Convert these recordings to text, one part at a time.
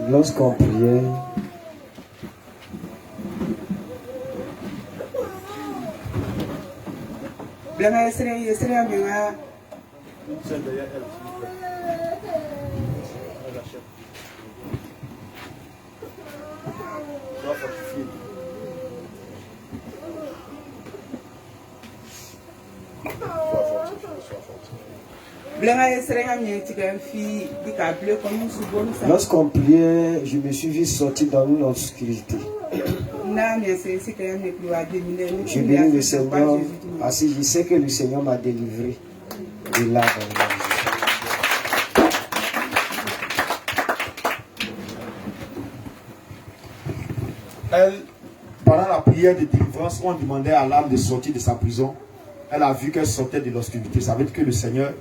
Lorsqu'on priait, lorsqu'on priait, je me suis vu sortir dans une obscurité. Je bénis le Seigneur, parce que je sais que le Seigneur m'a délivré de là. Elle, pendant la prière de délivrance, on demandait à l'âme de sortir de sa prison. Elle a vu qu'elle sortait de l'obscurité. Ça veut dire que le Seigneur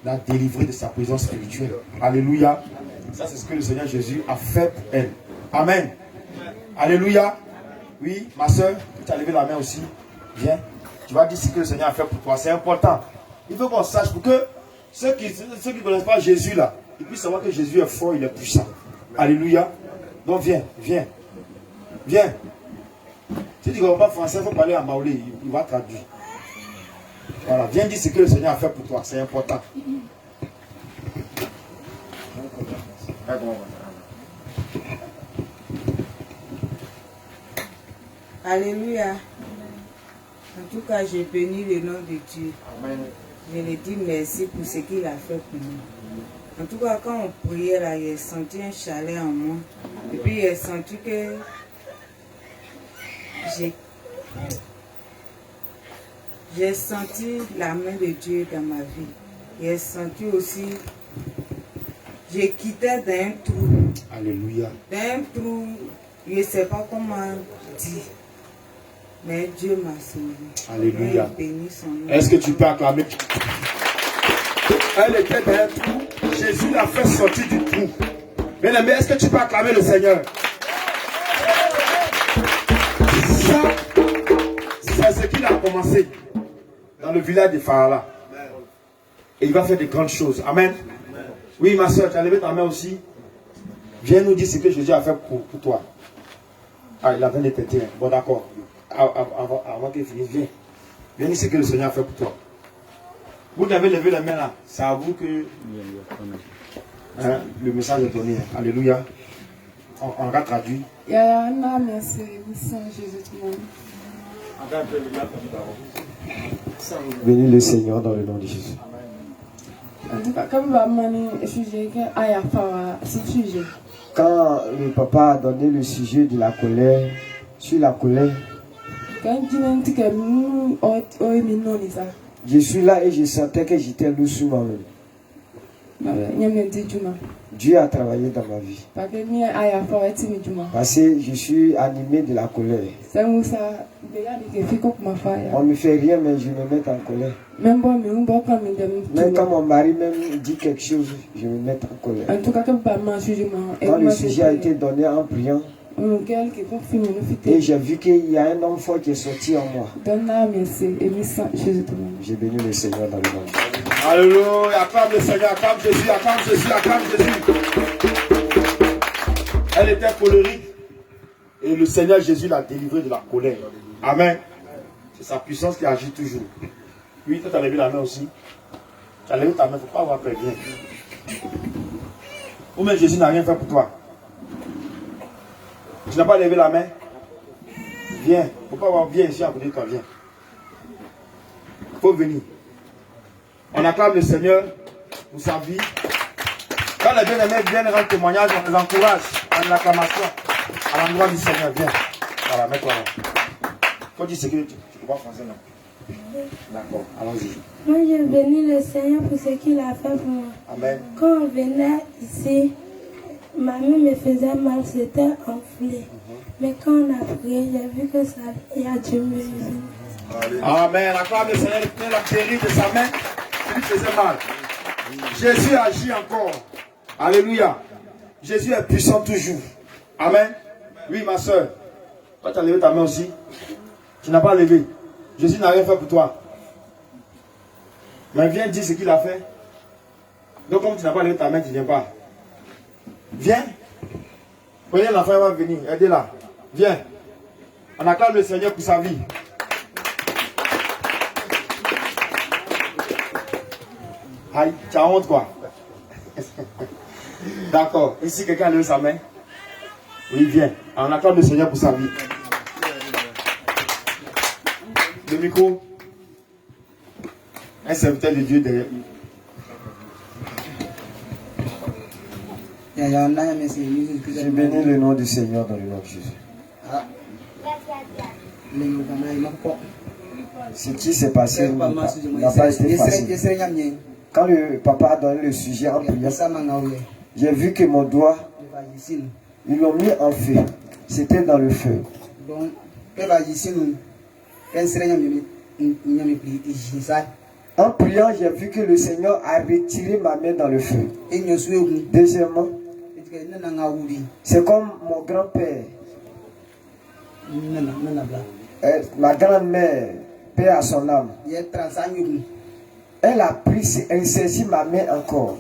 l'a délivrée de sa prison spirituelle. Alléluia. Ça, c'est ce que le Seigneur Jésus a fait pour elle. Amen. Alléluia. Oui, ma soeur, tu as levé la main aussi. Viens. Tu vas dire ce que le Seigneur a fait pour toi. C'est important. Il faut qu'on sache pour que ceux qui ne connaissent pas Jésus là, ils puissent savoir que Jésus est fort, il est puissant. Alléluia. Donc viens, viens. Viens. Si tu ne comprends pas français, il faut parler en maoulé. Il va traduire. Voilà. Viens dire ce que le Seigneur a fait pour toi. C'est important. Alléluia. En tout cas, j'ai béni le nom de Dieu. Amen. Je lui dis merci pour ce qu'il a fait pour nous. En tout cas, quand on priait là, j'ai senti un chalet en moi. Et puis j'ai senti que j'ai senti la main de Dieu dans ma vie. J'ai senti aussi, j'ai quitté d'un trou. Alléluia. D'un trou, je ne sais pas comment dire. Mais Dieu m'a sauvé. Alléluia. Béni son nom. Est-ce que tu peux acclamer? Elle était dans un trou. Jésus l'a fait sortir du trou. Bien aimé, est-ce que tu peux acclamer le Seigneur? Ça, c'est ce qu'il a commencé dans le village de Pharaon. Et il va faire de grandes choses. Amen. Oui, ma soeur, tu as levé ta main aussi. Viens nous dire ce que Jésus a fait pour toi. Ah, il a besoin de t'aider. Bon, d'accord. Avant qu'il finisse, viens. Viens dire ce que le Seigneur a fait pour toi. Vous avez levé la main là. C'est à vous que le message est donné. Alléluia. On va traduire. Bénis le Seigneur dans le nom de Jésus. Quand le papa a donné le sujet de la colère, sur la colère, je suis là et je sentais que j'étais lourd sur moi-même. Dieu a travaillé dans ma vie. Parce que je suis animé de la colère. On ne me fait rien, mais je me mets en colère. Même quand mon mari même dit quelque chose, je me mets en colère. Quand le sujet a été donné en priant, et j'ai vu qu'il y a un homme fort qui est sorti en moi. J'ai béni le Seigneur dans le monde. Alléluia, acclame le Seigneur, acclame Jésus, acclame Jésus, acclame Jésus. Elle était colérique et le Seigneur Jésus l'a délivrée de la colère. Amen. C'est sa puissance qui agit toujours. Oui, toi tu as levé la main aussi. Tu as levé ta main, il ne faut pas avoir peur, viens. Ou même Jésus n'a rien fait pour toi. Tu n'as pas levé la main? Viens. Il ne faut pas avoir viens ici à côté de toi, viens. Il faut venir. On acclame le Seigneur pour sa vie. Quand les bien-aimés viennent rendre témoignage, on les encourage en l'acclamation à l'endroit du Seigneur. Viens. Voilà, mets-toi là. Il faut dire ce que tu ne peux pas français, non? D'accord, allons-y. Moi, je bénis le Seigneur pour ce qu'il a fait pour moi. Amen. Quand on venait ici, ma main me faisait mal, c'était enflé. Mais quand on a prié, j'ai vu que ça allait, Dieu me faisait. Amen. Acclame le Seigneur, il la guéri de sa main. Il faisait mal. Jésus agit encore. Alléluia. Jésus est puissant toujours. Amen. Oui, ma soeur. Toi, tu as levé ta main aussi. Tu n'as pas levé. Jésus n'a rien fait pour toi. Mais viens dire ce qu'il a fait. Donc, comme tu n'as pas levé ta main, tu ne viens pas. Viens. Prenez l'enfant, il va venir. Aidez-la. Viens. On acclame le Seigneur pour sa vie. Aïe, tu as honte quoi? D'accord. Ici, quelqu'un a levé sa main? Oui, viens. On acclame le Seigneur pour sa vie. Le micro. Un serviteur de Dieu derrière. Je bénis le nom du Seigneur dans le nom de Jésus. Ce qui s'est passé n'a pas été facile. Quand le papa a donné le sujet en prière, j'ai vu que mon doigt, ils l'ont mis en feu. C'était dans le feu. En priant, j'ai vu que le Seigneur a retiré ma main dans le feu. Deuxièmement, c'est comme mon grand-père, ma grand-mère, paix à son âme. Elle a pris, elle saisit ma main encore.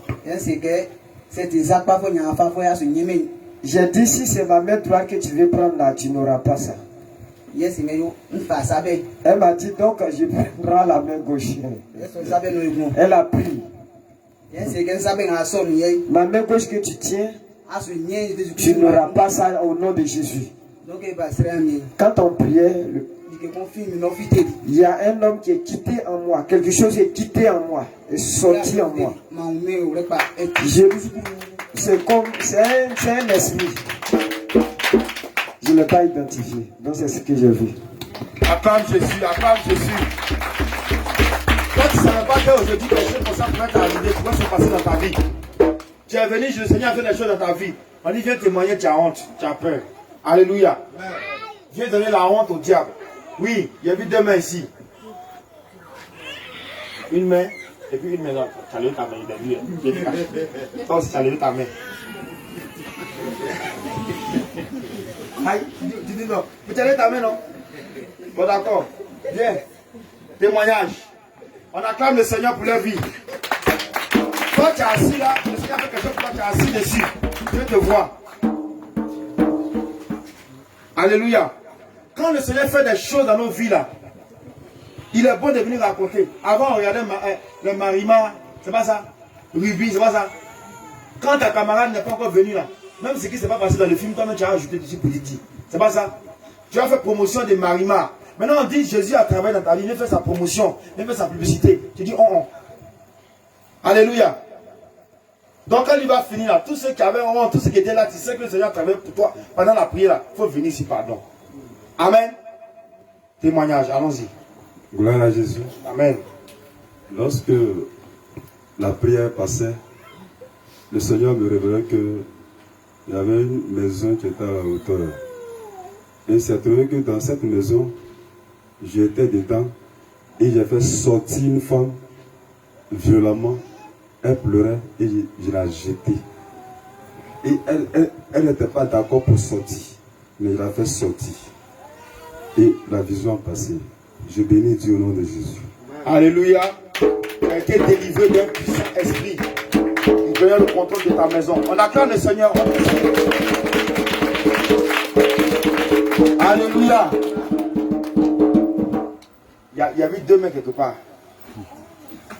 J'ai dit, si c'est ma main droite que tu veux prendre là, tu n'auras pas ça. Elle m'a dit, donc je prendrai la main gauche. Elle a pris. Ma main gauche que tu tiens, tu n'auras pas ça au nom de Jésus. Quand on priait, il y a un homme qui est quitté en moi. Quelque chose est quitté en moi, est sorti en moi. C'est comme, c'est un esprit. Je ne l'ai pas identifié. Donc c'est ce que j'ai vu. Acclame Jésus, acclame Jésus. Toi tu ne savais pas qu'aujourd'hui quelque chose comme ça pourrait t'arriver, pourrait se passer dans ta vie. Tu es venu, le Seigneur a fait des choses dans ta vie. On dit viens témoigner, tu as honte, tu as peur. Alléluia. Viens donner la honte au diable. Oui, il y a vu deux mains ici. Une main, et puis une main là. Tu as levé ta main, il a vu. Toi aussi tu as levé ta main. Aïe, tu dis non. Tu as levé ta main, non? Bon d'accord. Viens. Témoignage. On acclame le Seigneur pour leur vie. Toi tu es assis là, le Seigneur fait quelque chose pour toi, tu es assis dessus. Dieu te voit. Alléluia. Quand le Seigneur fait des choses dans nos vies là, il est bon de venir raconter. Avant on regardait le Marima, c'est pas ça? Ruby, c'est pas ça? Quand ta camarade n'est pas encore venue là, même ce qui ne s'est pas passé dans le film, toi-même tu as ajouté dessus politique. C'est pas ça? Tu as fait promotion de Marima. Maintenant on dit Jésus a travaillé dans ta vie, il fait sa promotion, il fait sa publicité. Tu dis oh. Alléluia. Donc quand il va finir là, tous ceux qui avaient honte, tous ceux qui étaient là, tu sais que le Seigneur travaille pour toi pendant la prière là, il faut venir ici, pardon. Amen. Témoignage, allons-y. Gloire à Jésus. Amen. Lorsque la prière passait, le Seigneur me révélait qu'il y avait une maison qui était à la hauteur. Et il s'est trouvé que dans cette maison, j'étais dedans et j'ai fait sortir une femme violemment. Elle pleurait et je l'ai jetée. Et elle n'était pas d'accord pour sortir, mais je l'ai fait sortir. Et la vision a passé. Je bénis Dieu au nom de Jésus. Alléluia. Tu as été délivré d'un puissant esprit. Il prenait le contrôle de ta maison. On acclame le Seigneur. Alléluia. Il y avait deux mains quelque part.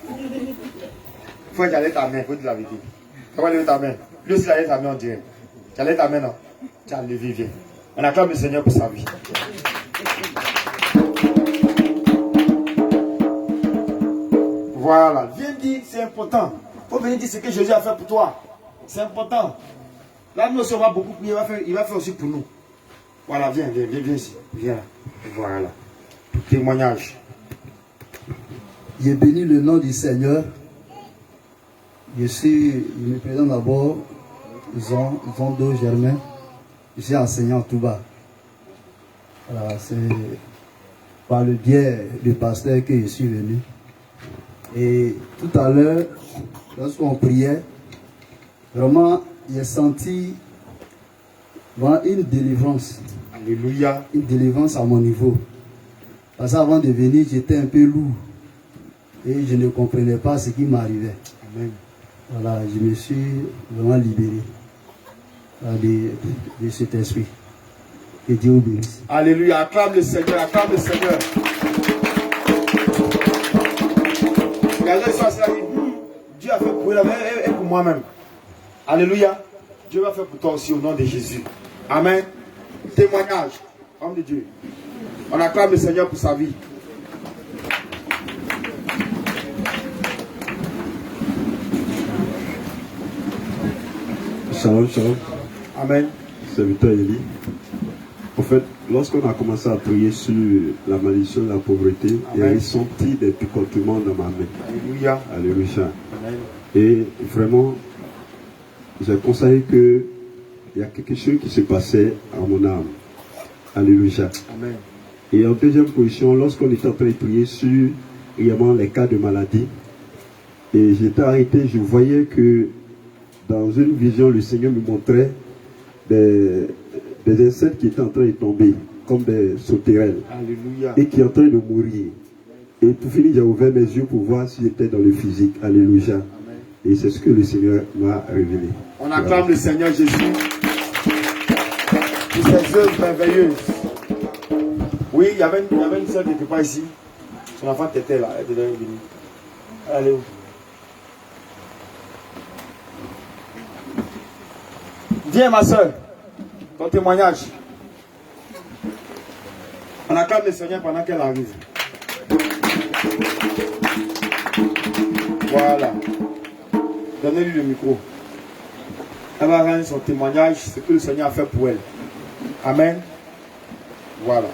Il faut que tu allais ta main, il faut dire la vérité. Tu vas lever ta main. Lui aussi, il a levé ta main, on dirait. Tu as levé ta main, non? Tu as levé, viens. On acclame le Seigneur pour sa vie. Voilà. Viens dire, c'est important. Il faut venir dire ce que Jésus a fait pour toi. C'est important. Là, nous aussi, on va beaucoup prier. Il va faire aussi pour nous. Voilà, viens ici. Viens là. Voilà. Témoignage. J'ai béni le nom du Seigneur. Je me présente d'abord, Zondo Germain. Je suis enseignant tout bas. Voilà, c'est par le biais du pasteur que je suis venu. Et tout à l'heure, lorsqu'on priait, vraiment, j'ai senti vraiment une délivrance. Alléluia. Une délivrance à mon niveau. Parce qu'avant de venir, j'étais un peu lourd. Et je ne comprenais pas ce qui m'arrivait. Amen. Voilà, je me suis vraiment libéré. de cet esprit. Que Dieu vous bénisse. Alléluia. Acclame le Seigneur. Acclame le Seigneur. Regardez ça, c'est là. Dieu a fait pour lui et pour moi-même. Alléluia. Dieu va faire pour toi aussi au nom de Jésus. Amen. Témoignage. Homme de Dieu. On acclame le Seigneur pour sa vie. Shalom, shalom. Amen. Serviteur Élie. En fait, lorsqu'on a commencé à prier sur la malédiction de la pauvreté, il y a senti des picotements dans ma main. Alléluia. Alléluia. Amen. Et vraiment, j'ai constaté qu'il y a quelque chose qui se passait à mon âme. Alléluia. Amen. Et en deuxième position, lorsqu'on était en train de prier sur réellement les cas de maladie, et j'étais arrêté, je voyais que dans une vision, le Seigneur me montrait des insectes qui étaient en train de tomber, comme des sauterelles, Alléluia. et qui étaient en train de mourir. Et pour finir, j'ai ouvert mes yeux pour voir si j'étais dans le physique. Alléluia. Amen. Et c'est ce que le Seigneur m'a révélé. On acclame le Seigneur Jésus pour ses œuvres merveilleuses. Oui, il y avait une soeur qui n'était pas ici. Son enfant était là. Elle était venue. Allez où? Viens ma soeur, ton témoignage. On acclame le Seigneur pendant qu'elle arrive. Voilà. Donnez-lui le micro. Elle va rendre son témoignage, ce que le Seigneur a fait pour elle. Amen. Voilà.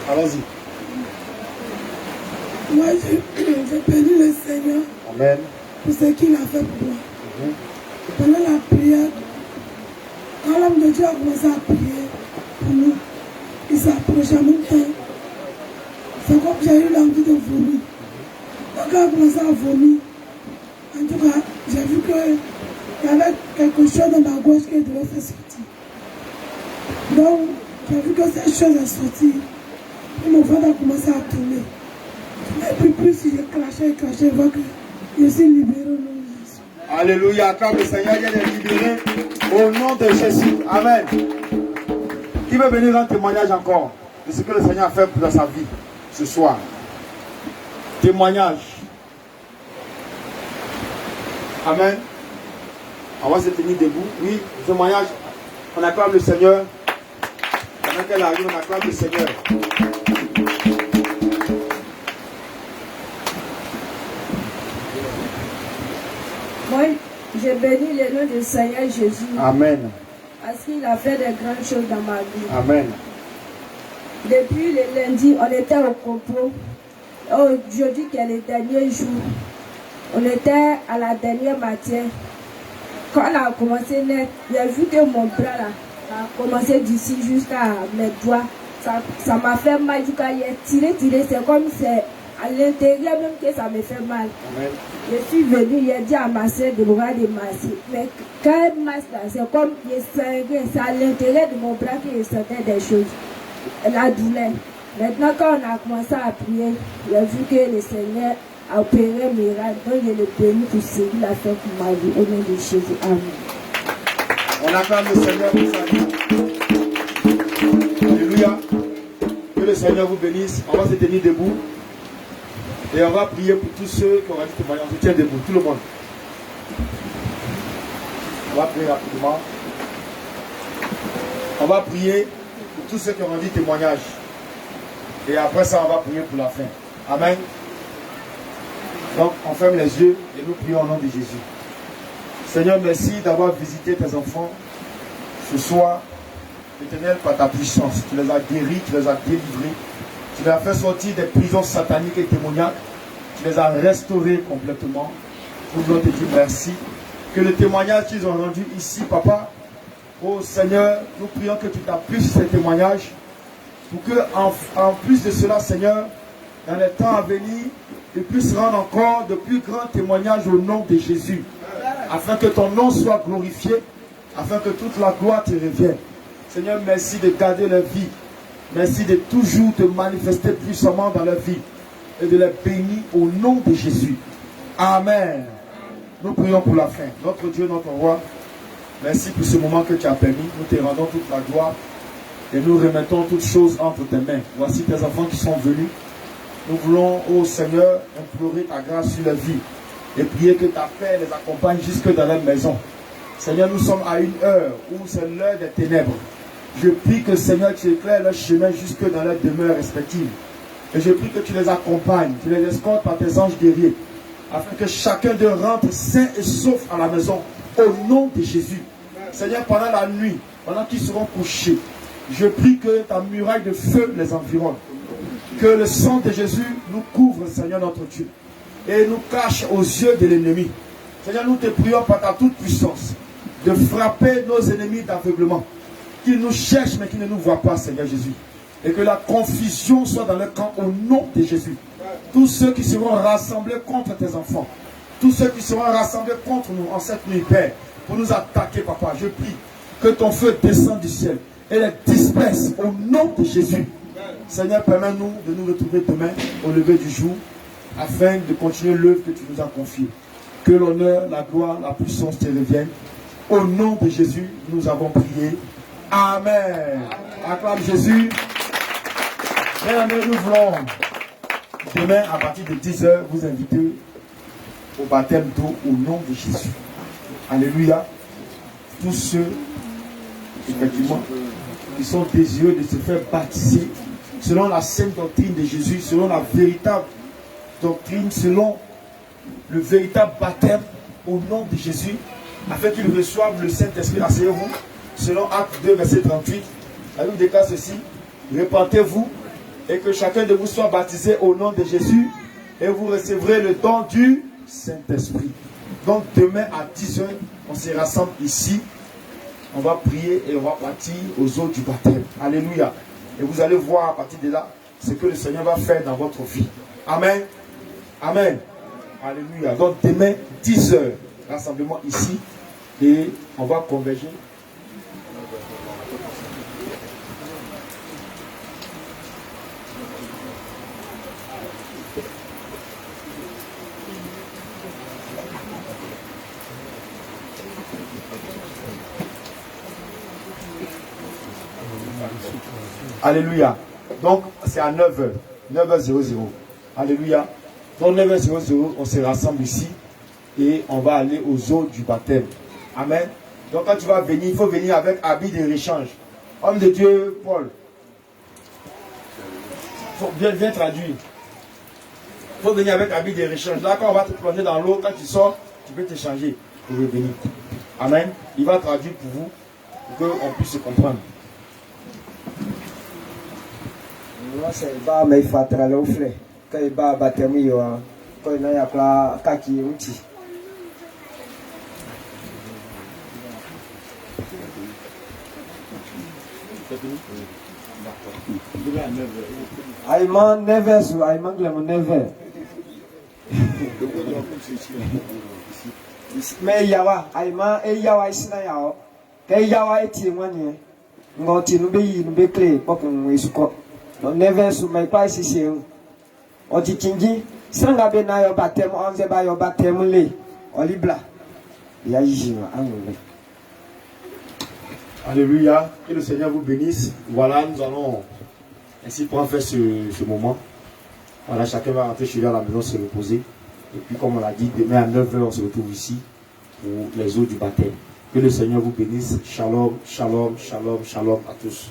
Allons-y. Moi, j'ai béni le Seigneur. Amen. Pour ce qu'il a fait pour moi. Pendant la prière, quand l'homme de Dieu a commencé à prier pour nous, il s'est approché à mon cœur. C'est comme j'ai eu l'envie de vomir. Donc quand il a commencé à vomir, en tout cas, j'ai vu qu'il y avait quelque chose dans ma gauche qui devait faire sortir. Donc, j'ai vu que cette chose est sortie. Et mon ventre a commencé à tourner. Et puis plus j'ai craché, je vois que je suis libéré au nom de Jésus. Alléluia, quand le Seigneur vient de libérer au nom de Jésus. Amen. Qui veut venir rendre témoignage encore de ce que le Seigneur a fait dans sa vie ce soir? Témoignage. Amen. On va se tenir debout. Oui, témoignage. On acclame le Seigneur. Pendant qu'elle arrive, on acclame le Seigneur. Moi, j'ai béni le nom du Seigneur Jésus. Amen. Parce qu'il a fait de grandes choses dans ma vie. Amen. Depuis le lundi, on était au complot. Aujourd'hui, qui est le dernier jour, on était à la dernière matière. Quand on a commencé à naître, j'ai vu que mon bras là, a commencé d'ici jusqu'à mes doigts. Ça m'a fait mal. Du coup, il a tiré. C'est comme c'est à l'intérieur même que ça me fait mal. Amen. Je suis venue, il a dit à ma soeur de me masser. Mais quand elle masse là, c'est comme c'est à l'intérieur de mon bras que je sentais des choses. La douleur. Maintenant, quand on a commencé à prier, j'ai vu que le Seigneur a opéré un miracle. Donc, je le bénis pour ce qu'il a fait pour ma vie. Au nom de Jésus. Amen. On acclame le Seigneur pour sa vie. Alléluia. Que le Seigneur vous bénisse. On va se tenir debout. Et on va prier pour tous ceux qui auront dit témoignage. On se tient debout, tout le monde. On va prier rapidement. On va prier pour tous ceux qui auront dit témoignage. Et après ça, on va prier pour la fin. Amen. Donc, on ferme les yeux et nous prions au nom de Jésus. Seigneur, merci d'avoir visité tes enfants ce soir. Éternel, par ta puissance, tu les as guéris, tu les as délivrés. Tu les as fait sortir des prisons sataniques et démoniaques. Tu les as restaurés complètement. Nous voulons te dire merci. Que le témoignage qu'ils ont rendu ici, Papa, oh Seigneur, nous prions que tu t'appuies sur ces témoignages. Pour que, en plus de cela, Seigneur, dans les temps à venir, tu puisses rendre encore de plus grands témoignages au nom de Jésus. Afin que ton nom soit glorifié. Afin que toute la gloire te revienne. Seigneur, merci de garder leur vie. Merci de toujours te manifester puissamment dans leur vie et de les bénir au nom de Jésus. Amen. Nous prions pour la fin. Notre Dieu, notre roi, merci pour ce moment que tu as permis. Nous te rendons toute la gloire et nous remettons toutes choses entre tes mains. Voici tes enfants qui sont venus. Nous voulons, ô Seigneur, implorer ta grâce sur leur vie et prier que ta paix les accompagne jusque dans leur maison. Seigneur, nous sommes à une heure où c'est l'heure des ténèbres. Je prie que, Seigneur, tu éclaires leur chemin jusque dans leurs demeures respectives. Et je prie que tu les accompagnes, tu les escortes par tes anges guerriers, afin que chacun d'eux rentre sain et sauf à la maison, au nom de Jésus. Seigneur, pendant la nuit, pendant qu'ils seront couchés, je prie que ta muraille de feu les environne. Que le sang de Jésus nous couvre, Seigneur notre Dieu, et nous cache aux yeux de l'ennemi. Seigneur, nous te prions par ta toute puissance de frapper nos ennemis d'aveuglement, qui nous cherchent mais qui ne nous voient pas, Seigneur Jésus. Et que la confusion soit dans leur camp au nom de Jésus. Tous ceux qui seront rassemblés contre tes enfants, tous ceux qui seront rassemblés contre nous en cette nuit, Père, pour nous attaquer, Papa, je prie que ton feu descende du ciel et les disperse au nom de Jésus. Seigneur, permets-nous de nous retrouver demain au lever du jour afin de continuer l'œuvre que tu nous as confiée. Que l'honneur, la gloire, la puissance te reviennent. Au nom de Jésus, nous avons prié. Amen. Acclame Jésus. Bien aimés, nous voulons demain à partir de 10h vous inviter au baptême d'eau au nom de Jésus. Alléluia. Tous ceux, effectivement, qui sont désireux de se faire baptiser selon la sainte doctrine de Jésus, selon la véritable doctrine, selon le véritable baptême au nom de Jésus, afin qu'ils reçoivent le Saint-Esprit. Asseyez-vous, selon Acte 2, verset 38. La Bible déclare ceci: répentez-vous et que chacun de vous soit baptisé au nom de Jésus et vous recevrez le don du Saint-Esprit. Donc demain à 10h, on se rassemble ici. On va prier et on va partir aux eaux du baptême. Alléluia. Et vous allez voir à partir de là ce que le Seigneur va faire dans votre vie. Amen. Amen. Alléluia. Donc demain, 10h, rassemblement ici. Et on va converger. Alléluia. Donc, c'est à 9h. 9h00. Alléluia. Donc, 9h00, on se rassemble ici et on va aller aux eaux du baptême. Amen. Donc, quand tu vas venir, il faut venir avec habit de réchange. Homme de Dieu, Paul. Viens traduire. Il faut venir avec habit de réchange. Là, quand on va te plonger dans l'eau, quand tu sors, tu peux te changer pour revenir. Amen. Il va traduire pour vous, pour qu'on puisse se comprendre. C'est pas mais il faut aller au frais. Quand il va baptême, quand il y a la kaki outil. Aïman 9h ou Aïman Glemo 9h. Mais yawa Aïman et yawa ici na yao. Que yawa eti mwani. Ngoti nube clé pour qu'on isuko. Donc 9h ou mais pas ici c'est où. On dit kingi. Sanga be na yo baptême on se ba yo baptême le. Olibla. Ya yijima angole. Alléluia. Que le Seigneur vous bénisse. Voilà, nous allons ainsi pour faire ce moment. Voilà, chacun va rentrer chez lui à la maison, se reposer. Et puis, comme on l'a dit, demain à 9h, on se retrouve ici pour les eaux du baptême. Que le Seigneur vous bénisse. Shalom, shalom, shalom, shalom à tous.